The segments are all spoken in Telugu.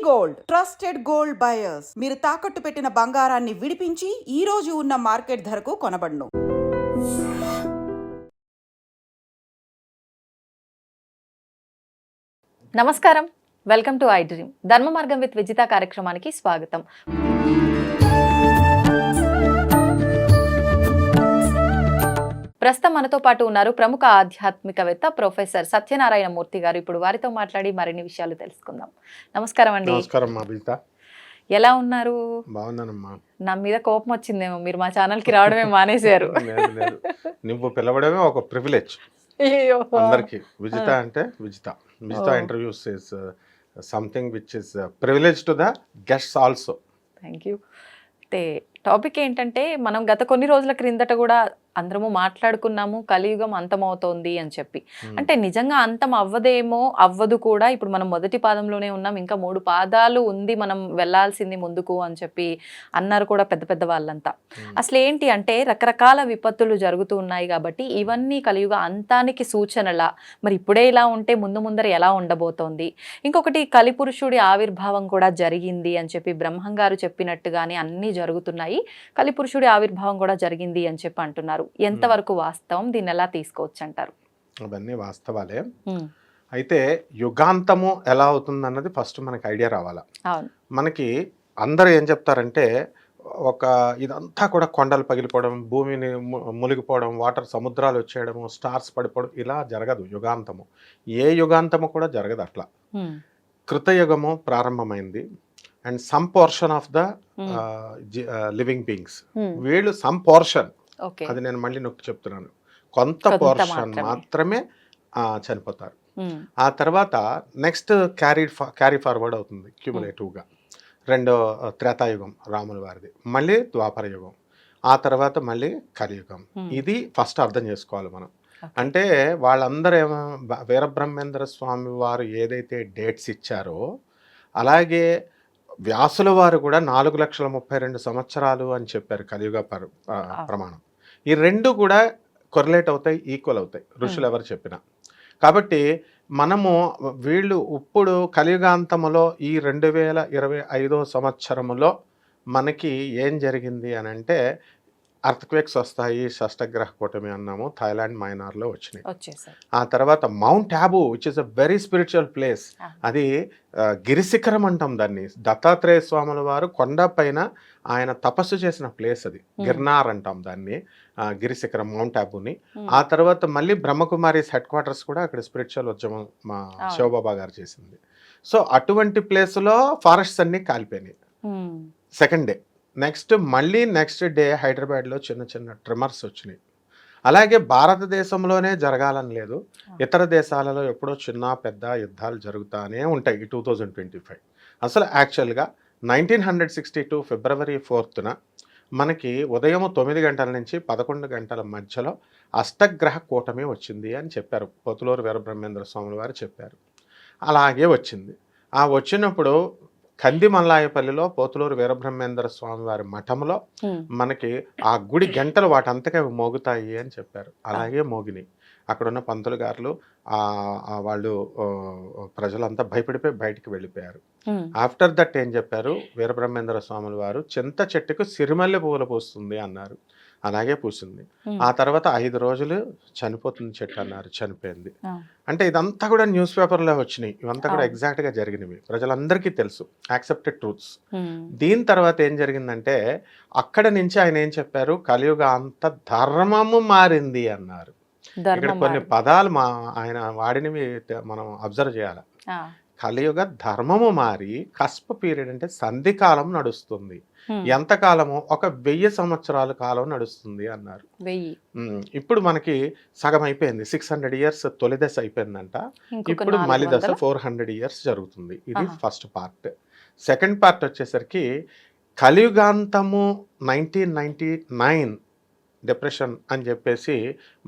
గోల్డ్ ట్రస్టెడ్ గోల్డ్ బయర్స్ మీరు తాకట్టు పెట్టిన బంగారాన్ని విడిపించి ఈ రోజు ఉన్న మార్కెట్ ధరకు కొనబడును. నమస్కారం, వెల్కమ్ టు ఐ డ్రీమ్. ధర్మ మార్గం విత్ విజిత కార్యక్రమానికి స్వాగతం. ప్రస్తుతం మనతో పాటు ఉన్నారు ప్రముఖ ఆధ్యాత్మికవేత్త ప్రొఫెసర్ సత్యనారాయణ మూర్తి గారు. ఇప్పుడు వారితో మాట్లాడి మరిన్ని విషయాలు తెలుసుకుందాం. నమస్కారం అండి. నమస్కారం. ఎలా ఉన్నారు? బాగున్నానమ్మా. నా మీద కోపం వచ్చిందేమో, మీరు మా ఛానల్ కి రావడమే మానేశారు. నువ్వు పిలవడమే ఒక ప్రివిలేజ్ అందరికి. విజిత అంటే Vijitha interviews is something which is privilege to the guests also. Thank you. అయితే టాపిక్ ఏంటంటే, మనం గత కొన్ని రోజుల క్రిందట కూడా అందరము మాట్లాడుకున్నాము కలియుగం అంతమవుతోంది అని చెప్పి. అంటే నిజంగా అంతం అవ్వదేమో, అవ్వదు కూడా. ఇప్పుడు మనం మొదటి పాదంలోనే ఉన్నాం, ఇంకా 3 పాదాలు ఉంది మనం వెళ్ళాల్సింది ముందుకు అని చెప్పి అన్నారు కూడా పెద్ద పెద్ద వాళ్ళంతా. అసలు ఏంటి అంటే, రకరకాల విపత్తులు జరుగుతూ ఉన్నాయి కాబట్టి ఇవన్నీ కలియుగ అంతానికి సూచనలా? మరి ఇప్పుడే ఇలా ఉంటే ముందర ఎలా ఉండబోతోంది? ఇంకొకటి, కలిపురుషుడి ఆవిర్భావం కూడా జరిగింది అని చెప్పి బ్రహ్మంగారు చెప్పినట్టుగానే అన్నీ జరుగుతున్నాయి, కలిపురుషుడి ఆవిర్భావం కూడా జరిగింది అని చెప్పి అంటున్నారు. ఎంతవరకు వాస్తవం? దీన్ని ఎలా తీసుకోవచ్చు అంటారు? అవన్నీ వాస్తవాలే. అయితే యుగాంతము ఎలా అవుతుంది అన్నది ఫస్ట్ మనకి ఐడియా రావాలా. మనకి అందరూ ఏం చెప్తారంటే, ఇదంతా కూడా కొండలు పగిలిపోవడం, భూమిని మునిగిపోవడం, వాటర్ సముద్రాలు వచ్చేయడము, స్టార్స్ పడిపోవడం, ఇలా జరగదు యుగాంతము. ఏ యుగాంతము కూడా జరగదు అట్లా. కృతయుగము ప్రారంభమైంది and some portion of the living beings, వీళ్ళు సమ్ పోర్షన్, అది నేను మళ్ళీ నొక్కి చెప్తున్నాను, కొంత పోర్షన్ మాత్రమే చనిపోతారు. ఆ తర్వాత నెక్స్ట్ క్యారీ ఫార్వర్డ్ అవుతుంది క్యూములేటివ్గా. రెండో త్రేతాయుగం రాముల వారిది, మళ్ళీ ద్వాపర యుగం, ఆ తర్వాత మళ్ళీ కలియుగం. ఇది ఫస్ట్ అర్థం చేసుకోవాలి మనం. అంటే వాళ్ళందరూ వీరబ్రహ్మేంద్ర స్వామి వారు ఏదైతే డేట్స్ ఇచ్చారో, అలాగే వ్యాసుల వారు కూడా 4,32,000 సంవత్సరాలు అని చెప్పారు కలియుగ ప్రమాణం. ఈ రెండు కూడా కొరిలేట్ అవుతాయి, ఈక్వల్ అవుతాయి ఋషులు ఎవరు చెప్పినా. కాబట్టి మనము వీళ్ళు ఇప్పుడు కలియుగాంతములో ఈ 2025 సంవత్సరములో మనకి ఏం జరిగింది అని అంటే, అర్త్క్వేక్స్ వస్తాయి, షష్టగ్రహ కూటమి అన్నాము, థాయిలాండ్ మైనార్లో వచ్చినాయి. ఆ తర్వాత mount Abu which is a very spiritual place, అది గిరిశిఖరం అంటాం దాన్ని. దత్తాత్రేయ స్వాముల వారు కొండ పైన ఆయన తపస్సు చేసిన ప్లేస్ అది, గిర్నార్ అంటాం దాన్ని, గిరిశిఖరం మౌంట్ ఆబుని. ఆ తర్వాత మళ్ళీ బ్రహ్మకుమారీస్ హెడ్ క్వార్టర్స్ కూడా అక్కడ స్పిరిచువల్ ఉద్యమం మా శివబాబా గారు చేసింది. సో అటువంటి ప్లేస్లో ఫారెస్ట్స్ అన్నీ కాలిపోయినాయి సెకండ్ డే. నెక్స్ట్ డే హైదరాబాద్లో చిన్న ట్రిమర్స్ వచ్చినాయి. అలాగే భారతదేశంలోనే జరగాలని లేదు, ఇతర దేశాలలో ఎప్పుడో చిన్న పెద్ద యుద్ధాలు జరుగుతూనే ఉంటాయి. 2025 అసలు యాక్చువల్గా 1962 ఫిబ్రవరి 4న మనకి ఉదయం 9 గంటల నుంచి 11 గంటల మధ్యలో అష్టగ్రహ కూటమి వచ్చింది అని చెప్పారు, పోతులూరు వీరబ్రహ్మేంద్ర స్వాముల వారు చెప్పారు. అలాగే వచ్చింది. ఆ వచ్చినప్పుడు కంది మల్లాయపల్లిలో పోతులూరు వీరబ్రహ్మేంద్ర స్వామి వారి మఠంలో మనకి ఆ గుడి గంటలు వాటంతకే మోగుతాయి అని చెప్పారు. అలాగే మోగినాయి. అక్కడున్న పంతులు గారులు వాళ్ళు ప్రజలంతా భయపడిపోయి బయటికి వెళ్ళిపోయారు. ఆఫ్టర్ దట్ ఏం చెప్పారు, వీరబ్రహ్మేంద్ర స్వాముల వారు చింత చెట్టుకు సిరిమల్లె పువ్వులు పూస్తుంది అన్నారు. అలాగే పూసింది. ఆ తర్వాత 5 రోజులు చనిపోతుంది చెట్టు అన్నారు, చనిపోయింది. అంటే ఇదంతా కూడా న్యూస్ పేపర్లో వచ్చినాయి, ఇవంతా కూడా ఎగ్జాక్ట్గా జరిగినవి, ప్రజలందరికీ తెలుసు, యాక్సెప్టెడ్ ట్రూత్స్. దీని తర్వాత ఏం జరిగిందంటే, అక్కడ నుంచి ఆయన ఏం చెప్పారు, కలియుగ అంత ధర్మము మారింది అన్నారు. ఇక్కడ కొన్ని పదాలు ఆయన వాడినవి మనం అబ్జర్వ్ చేయాలి. కలియుగ ధర్మము మారి కస్ప పీరియడ్ అంటే సంధికాలం నడుస్తుంది. ఎంతకాలము? 1000 సంవత్సరాల కాలం నడుస్తుంది అన్నారు. ఇప్పుడు మనకి సగం అయిపోయింది, 600 years తొలి దశ అయిపోయిందంట. ఇప్పుడు మళ్ళీ దశ 400 years జరుగుతుంది. ఇది ఫస్ట్ పార్ట్. సెకండ్ పార్ట్ వచ్చేసరికి కలియుగాంతము 1999 డిప్రెషన్ అని చెప్పేసి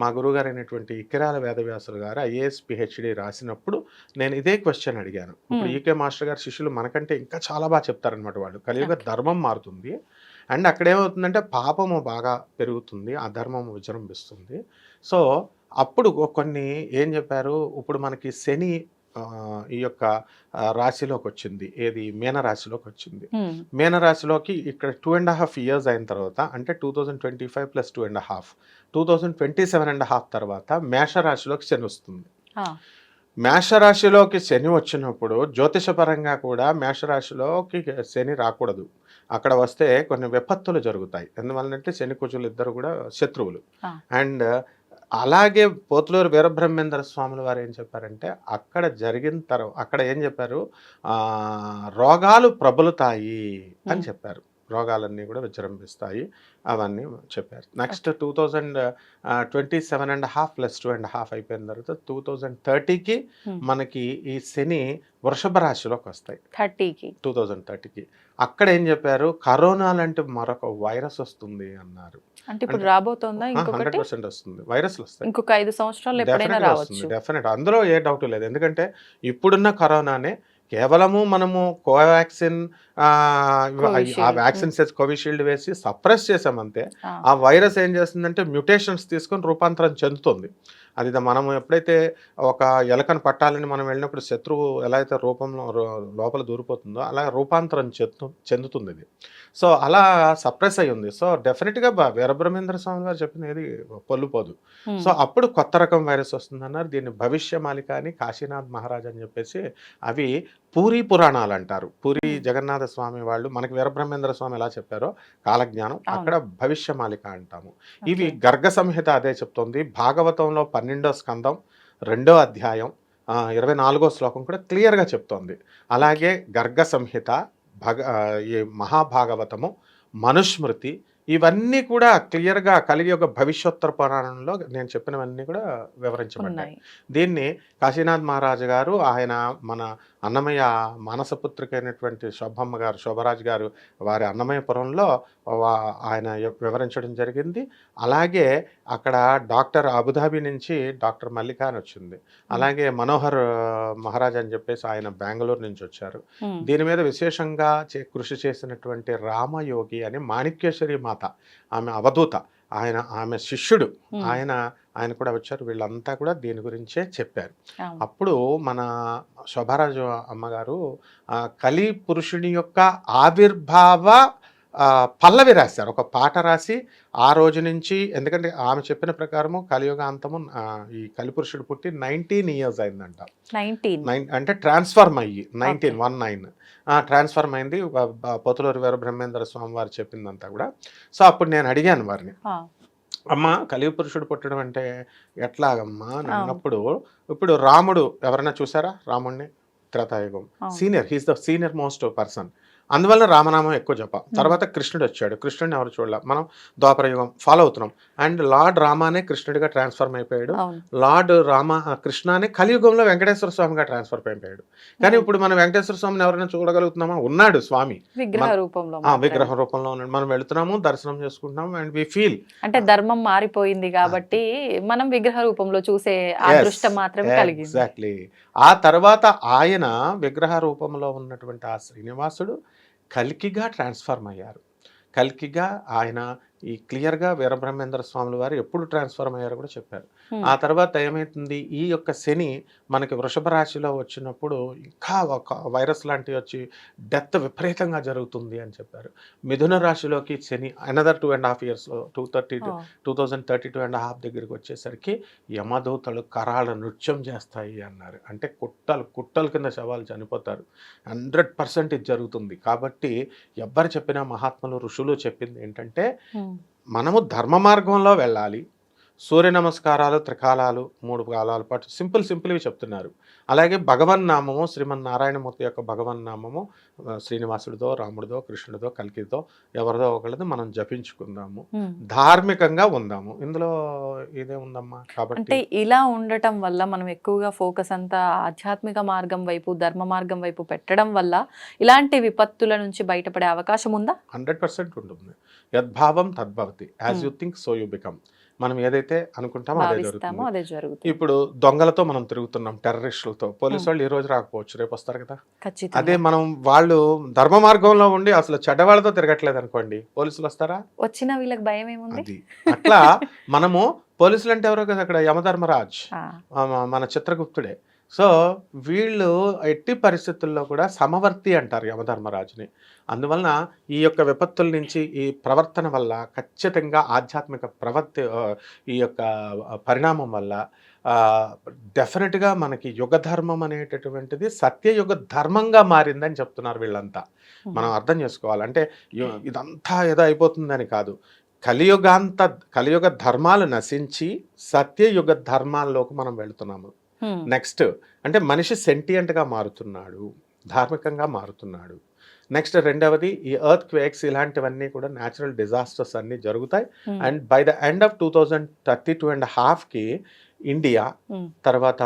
మా గురువుగారు అయినటువంటి ఇకిరాల వేదవ్యాసులు గారు IAS PhD రాసినప్పుడు నేను ఇదే క్వశ్చన్ అడిగాను. ఇప్పుడు ఈకే మాస్టర్ గారు శిష్యులు మనకంటే ఇంకా చాలా బాగా చెప్తారనమాట వాళ్ళు. కలియుగ ధర్మం మారుతుంది అండ్ అక్కడ ఏమవుతుందంటే పాపము బాగా పెరుగుతుంది, అధర్మము విజృంభిస్తుంది. సో అప్పుడు కొన్ని ఏం చెప్పారు, ఇప్పుడు మనకి శని ఈ యొక్క రాశిలోకి వచ్చింది, ఏది మీన రాశిలోకి వచ్చింది. హ్మ్. మీన రాశిలోకి ఇక్కడ 2.5 ఇయర్స్ అయిన తర్వాత, అంటే 2025 ప్లస్ 2.5, 2027.5 తర్వాత మేషరాశిలోకి శని వస్తుంది. ఆ, మేషరాశిలోకి శని వచ్చినప్పుడు జ్యోతిషపరంగా కూడా మేషరాశిలోకి శని రాకూడదు. అక్కడ వస్తే కొన్ని విపత్తులు జరుగుతాయి. ఎందువల్లంటే శని కుజులు ఇద్దరు కూడా శత్రువులు. ఆ. అండ్ అలాగే పోతులూరు వీరబ్రహ్మేంద్ర స్వాముల వారు ఏం చెప్పారంటే, అక్కడ జరిగిన తర్వాత అక్కడ ఏం చెప్పారు, రోగాలు ప్రబలుతాయి అని చెప్పారు. రోగాలన్నీ కూడా విజృంభిస్తాయి, అవన్నీ చెప్పారు. నెక్స్ట్ 2027.5 ప్లస్ 2.5 అయిపోయిన తర్వాత 2030కి మనకి ఈ శని వృషభ రాశిలోకి వస్తాయి. 30కి 2030కి అక్కడ ఏం చెప్పారు, కరోనా లాంటి మరొక వైరస్ వస్తుంది అన్నారు. అంటే ఇప్పుడు రాబోతోందా ఇంకొకటి? 100% వస్తుంది, వైరస్లు వస్తాయి. ఇంకొక 5 సంవత్సరాలు ఎప్పుడైనా రావచ్చు. డెఫినెట్, అందులో ఏ డౌట్ లేదు. ఎందుకంటే ఇప్పుడున్న కరోనానే కేవలము మనము కోవాక్సిన్ ఆ వ్యాక్సిన్స్ కోవిషీల్డ్ వేసి సప్రెస్ చేసామంతే. ఆ వైరస్ ఏం చేస్తుందంటే మ్యూటేషన్స్ తీసుకొని రూపాంతరం చెందుతుంది. అది మనము ఎప్పుడైతే ఒక ఎలకను పట్టాలని మనం వెళ్ళినప్పుడు శత్రువు ఎలా అయితే రూపంలో లోపల దూరిపోతుందో అలా రూపాంతరం చెందుతుంది ఇది. సో అలా సప్రెస్ అయ్యి ఉంది. సో డెఫినెట్గా వీరబ్రహ్మేంద్ర స్వామి గారు చెప్పింది ఏది పొల్లుపోదు. సో అప్పుడు కొత్త రకం వైరస్ వస్తుందన్నారు. దీన్ని భవిష్యమాలిక అని కాశీనాథ్ మహారాజ్ అని చెప్పేసి, అవి పూరీ పురాణాలు అంటారు. పూరి జగన్నాథ స్వామి వాళ్ళు మనకి వీరబ్రహ్మేంద్ర స్వామి ఎలా చెప్పారో కాలజ్ఞానం, అక్కడ భవిష్యమాలిక అంటాము. ఇవి గర్గ సంహిత అదే చెప్తోంది. భాగవతంలో 12వ స్కందం 2వ అధ్యాయం 24వ శ్లోకం కూడా క్లియర్గా చెప్తోంది. అలాగే గర్గ సంహిత, ఈ మహాభాగవతము, మనుస్మృతి, ఇవన్నీ కూడా క్లియర్గా కలియుగ భవిష్యోత్తర పురాణంలో నేను చెప్పినవన్నీ కూడా వివరించబడ్డాయి. దీన్ని కాశీనాథ్ మహారాజు గారు, ఆయన మన అన్నమయ్య మానసపుత్రిక అయినటువంటి శోభమ్మ గారు, శోభరాజు గారు వారి అన్నమయ్యపురంలో ఆయన వివరించడం జరిగింది. అలాగే అక్కడ డాక్టర్ అబుదాబి నుంచి డాక్టర్ మల్లిక అని వచ్చింది. అలాగే మనోహర్ మహారాజ్ అని చెప్పేసి ఆయన బెంగళూరు నుంచి వచ్చారు. దీని మీద విశేషంగా కృషి చేసినటువంటి రామయోగి అని మాణిక్యేశ్వరి మాత, ఆమె అవధూత, ఆమె శిష్యుడు, ఆయన కూడా వచ్చారు. వీళ్ళంతా కూడా దీని గురించే చెప్పారు. అప్పుడు మన శోభారాజు అమ్మగారు కలి పురుషుని యొక్క ఆవిర్భావ పల్లవి రాశారు, ఒక పాట రాసి ఆ రోజు నుంచి. ఎందుకంటే ఆమె చెప్పిన ప్రకారము కలియుగ అంతము ఈ కలిపురుషుడు పుట్టి 19 ఇయర్స్ అయిందంట. 19 అంటే ట్రాన్స్ఫర్మ్ అయ్యి 1919 ట్రాన్స్ఫర్మ్ అయింది. పోతులూరు వీరబ్రహ్మేంద్ర స్వామి వారు చెప్పిందంతా కూడా. సో అప్పుడు నేను అడిగాను వారిని, అమ్మ కలిపురుషుడు పుట్టడం అంటే ఎట్లాగమ్మా అని అన్నప్పుడు, ఇప్పుడు రాముడు ఎవరైనా చూసారా రాముడిని? Treta Yuga senior, he's the senior most person. అందువల్ల రామనామం ఎక్కువ జప. తర్వాత కృష్ణుడు వచ్చాడు, కృష్ణుడిని ఎవరు చూడాల, మనం ద్వాపరయుగం ఫాలో అవుతున్నాం. అండ్ లార్డ్ రామానే కృష్ణుడిగా ట్రాన్స్ఫర్మ్ అయిపోయాడు. లార్డ్ కృష్ణానే కలియుగంలో వెంకటేశ్వర స్వామిగా ట్రాన్స్ఫర్ అయిపోయాడు. కానీ ఇప్పుడు మనం వెంకటేశ్వర స్వామిని ఎవరైనా చూడగలుగుతున్నామా? ఉన్నాడు స్వామి, విగ్రహ రూపంలో ఉన్నాడు. మనం వెళుతున్నాము, దర్శనం చేసుకుంటున్నాం, అండ్ వి ఫీల్ అంటే ధర్మం మారిపోయింది కాబట్టి మనం విగ్రహ రూపంలో చూసే అదృష్టం మాత్రమే కలిగింది. ఎగ్జాక్ట్లీ. ఆ తర్వాత ఆయన విగ్రహ రూపంలో ఉన్నటువంటి ఆ శ్రీనివాసుడు కల్కిగా ట్రాన్స్ఫార్మ్ అయ్యారు. కల్కిగా ఆయన ఈ క్లియర్గా వీరబ్రహ్మేంద్ర స్వాముల వారు ఎప్పుడు ట్రాన్స్ఫార్మ్ అయ్యారో కూడా చెప్పారు. ఆ తర్వాత ఏమైతుంది, ఈ యొక్క శని మనకి వృషభ రాశిలో వచ్చినప్పుడు ఇంకా ఒక వైరస్ లాంటివి వచ్చి డెత్ విపరీతంగా జరుగుతుంది అని చెప్పారు. మిథున రాశిలోకి శని అనదర్ 2.5 ఇయర్స్లో 2032.5 దగ్గరికి వచ్చేసరికి యమదూతలు కరాళ నృత్యం చేస్తాయి అన్నారు. అంటే కుట్టల కింద శవాలు చనిపోతారు. 100% ఇది జరుగుతుంది. కాబట్టి ఎవ్వరు చెప్పినా, మహాత్ములు ఋషులు చెప్పింది ఏంటంటే, మనము ధర్మ మార్గంలో వెళ్ళాలి. సూర్య నమస్కారాలు, త్రికాలాలు, 3 కాలాల పాటు సింపుల్వి చెప్తున్నారు. అలాగే భగవన్నామము, శ్రీమన్నారాయణమూర్తి యొక్క భగవన్నామము శ్రీనివాసుడితో, రాముడితో, కృష్ణుడితో, కల్కితో, ఎవరిదో ఒకరిది మనం జపించుకుందాము, ధార్మికంగా ఉందాము. ఇందులో ఇదే ఉందమ్మా. కాబట్టి ఇలా ఉండటం వల్ల మనం ఎక్కువగా ఫోకస్ అంతా ఆధ్యాత్మిక మార్గం వైపు, ధర్మ మార్గం వైపు పెట్టడం వల్ల ఇలాంటి విపత్తుల నుంచి బయటపడే అవకాశం ఉందా? 100% ఉంటుంది. యద్భావం తద్భవతి, as you think so you become. మనం ఏదైతే అనుకుంటామో అదే జరుగుతుంది. ఇప్పుడు దొంగలతో మనం తిరుగుతున్నాం, టెర్రరిస్టులతో. పోలీసు వాళ్ళు ఈ రోజు రాకపోవచ్చు, రేపు వస్తారు కదా. అదే మనం వాళ్ళు ధర్మ మార్గంలో ఉండి అసలు చెడ్డవాళ్ళతో తిరగట్లేదు అనుకోండి, పోలీసులు వస్తారా? వచ్చిన వీళ్ళకి భయం ఏముంది? అది అట్లా మనము పోలీసులు అంటే ఎవరో కదా, అక్కడ యమధర్మరాజ్ మన చిత్రగుప్తుడే. సో వీళ్ళు ఎట్టి పరిస్థితుల్లో కూడా సమవర్తి అంటారు యమధర్మరాజుని. అందువలన ఈ యొక్క విపత్తుల నుంచి ఈ ప్రవర్తన వల్ల ఖచ్చితంగా ఆధ్యాత్మిక ఈ యొక్క పరిణామం వల్ల డెఫినెట్గా మనకి యుగధర్మం అనేటటువంటిది సత్యయుగ ధర్మంగా మారిందని చెప్తున్నారు వీళ్ళంతా. మనం అర్థం చేసుకోవాలి. అంటే ఇదంతా ఏదో అయిపోతుందని కాదు. కలియుగ ధర్మాలు నశించి సత్యయుగ ధర్మాల్లోకి మనం వెళుతున్నాము. నెక్స్ట్ అంటే మనిషి సెంటియంట్గా మారుతున్నాడు, ధార్మికంగా మారుతున్నాడు. నెక్స్ట్ రెండవది ఈ ఎర్త్ క్వేక్స్ ఇలాంటివన్నీ కూడా న్యాచురల్ డిజాస్టర్స్ అన్నీ జరుగుతాయి. And by the end of 2032.5కి ఇండియా, తర్వాత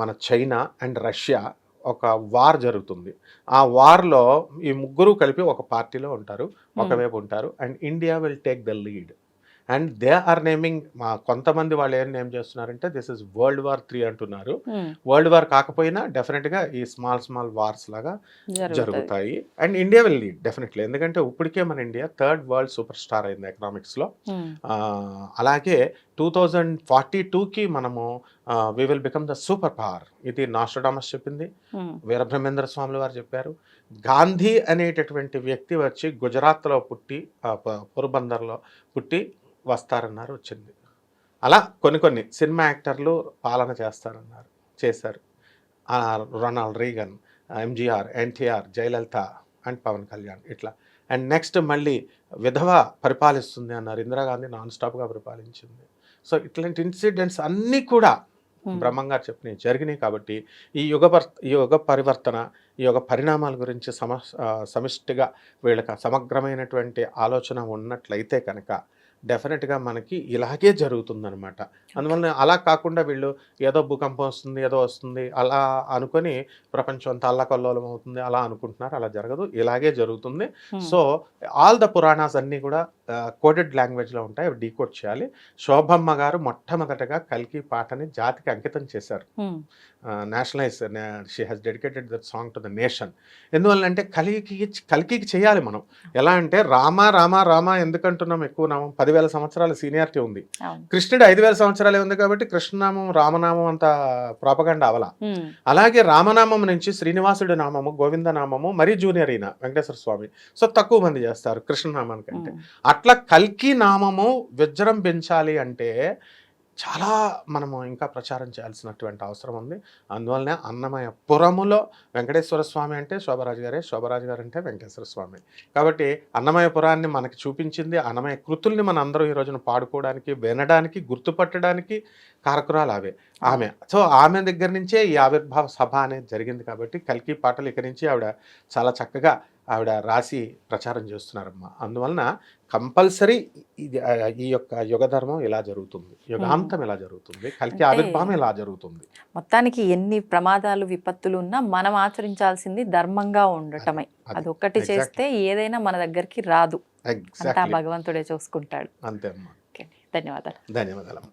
మన చైనా అండ్ రష్యా ఒక వార్ జరుగుతుంది. ఆ వార్లో ఈ ముగ్గురు కలిపి ఒక పార్టీలో ఉంటారు, ఒకవైపు ఉంటారు. And India will take the lead. And they are naming, కొంతమంది వాళ్ళు ఏం నేమ్ చేస్తున్నారంటే this is World War III అంటున్నారు. వరల్డ్ వార్ కాకపోయినా డెఫినెట్గా ఈ స్మాల్ వార్స్ లాగా జరుగుతాయి. And India will lead definitely. ఎందుకంటే ఇప్పటికే మన India third world super star అయింది ఎకనామిక్స్లో. అలాగే 2042కి మనము we will become the super power. ఇది నాస్ట్రాడమస్ చెప్పింది, వీరబ్రహ్మేంద్ర స్వాములు వారు చెప్పారు. గాంధీ అనేటటువంటి వ్యక్తి వచ్చి గుజరాత్లో పుట్టి పోర్బందర్లో పుట్టి వస్తారన్నారు, వచ్చింది. అలా కొన్ని సినిమా యాక్టర్లు పాలన చేస్తారన్నారు, చేశారు. Ronald Reagan, MGR, NTR, Jayalalitha and Pawan Kalyan ఇట్లా. అండ్ నెక్స్ట్ మళ్ళీ విధవ పరిపాలిస్తుంది అన్నారు, ఇందిరాగాంధీ నాన్ స్టాప్గా పరిపాలించింది. సో ఇట్లాంటి ఇన్సిడెంట్స్ అన్నీ కూడా బ్రహ్మంగారు చెప్పినవి జరిగినాయి. కాబట్టి ఈ యుగ పరివర్తన, ఈ యుగ పరిణామాల గురించి సమిష్టిగా వీళ్ళకి సమగ్రమైనటువంటి ఆలోచన ఉన్నట్లయితే కనుక డెఫినెట్గా మనకి ఇలాగే జరుగుతుందనమాట. అందువల్ల అలా కాకుండా వీళ్ళు ఏదో భూకంపం వస్తుంది, ఏదో వస్తుంది అలా అనుకొని ప్రపంచం అంతా అల్లకల్లోలం అవుతుంది అలా అనుకుంటున్నారు. అలా జరగదు, ఇలాగే జరుగుతుంది. సో ఆల్ ద పురాణాస్ అన్నీ కూడా కోడెడ్ లాంగ్వేజ్లో ఉంటాయి, అవి డీకోడ్ చేయాలి. శోభమ్మ గారు మొట్టమొదటగా కల్కి పాటని జాతికి అంకితం చేశారు. Nationalise, she has dedicated that song to the nation. ఎందువల్లంటే కల్కికి చేయాలి మనం. ఎలా అంటే రామ రామ రామ ఎందుకంటున్నాం ఎక్కువ నామం, 10,000 సంవత్సరాల సీనియారిటీ ఉంది. కృష్ణుడు 5,000 సంవత్సరాలే ఉంది కాబట్టి కృష్ణనామం రామనామం అంత ప్రాపగండా అవల. అలాగే రామనామం నుంచి శ్రీనివాసుడి నామము, గోవింద నామము మరీ జూనియర్ అయిన వెంకటేశ్వర స్వామి, సో తక్కువ మంది చేస్తారు కృష్ణనామానికంటే. అట్లా కల్కి నామము విజృంభించాలి అంటే చాలా మనము ఇంకా ప్రచారం చేయాల్సినటువంటి అవసరం ఉంది. అందువల్లనే అన్నమయ పురములో వెంకటేశ్వర స్వామి అంటే శోభరాజు గారే, శోభరాజు గారు అంటే వెంకటేశ్వర స్వామి. కాబట్టి అన్నమయ పురాన్ని మనకి చూపించింది, అన్నమయ కృతుల్ని మన అందరూ ఈ రోజున పాడుకోవడానికి, వినడానికి, గుర్తుపట్టడానికి కారకురాలు ఆమె. సో ఆమె దగ్గర నుంచే ఈ ఆవిర్భావ సభ అనేది జరిగింది. కాబట్టి కల్కి పాటలు ఇక్కడి నుంచి ఆవిడ చాలా చక్కగా ఆవిడ రాసి ప్రచారం చేస్తున్నారమ్మా. అందువలన కంపల్సరీ ఈ యొక్క యుగధర్మం ఇలా జరుగుతుంది, యుగాంతం ఇలా జరుగుతుంది, కల్కి ఆవిర్భావం ఇలా జరుగుతుంది. మొత్తానికి ఎన్ని ప్రమాదాలు, విపత్తులు ఉన్నా మనం ఆచరించాల్సింది ధర్మంగా ఉండటమే. అదొక్కటి చేస్తే ఏదైనా మన దగ్గరికి రాదు, అంతా భగవంతుడే చూసుకుంటాడు. అంతే అమ్మా. ధన్యవాదాలు. ధన్యవాదాలు.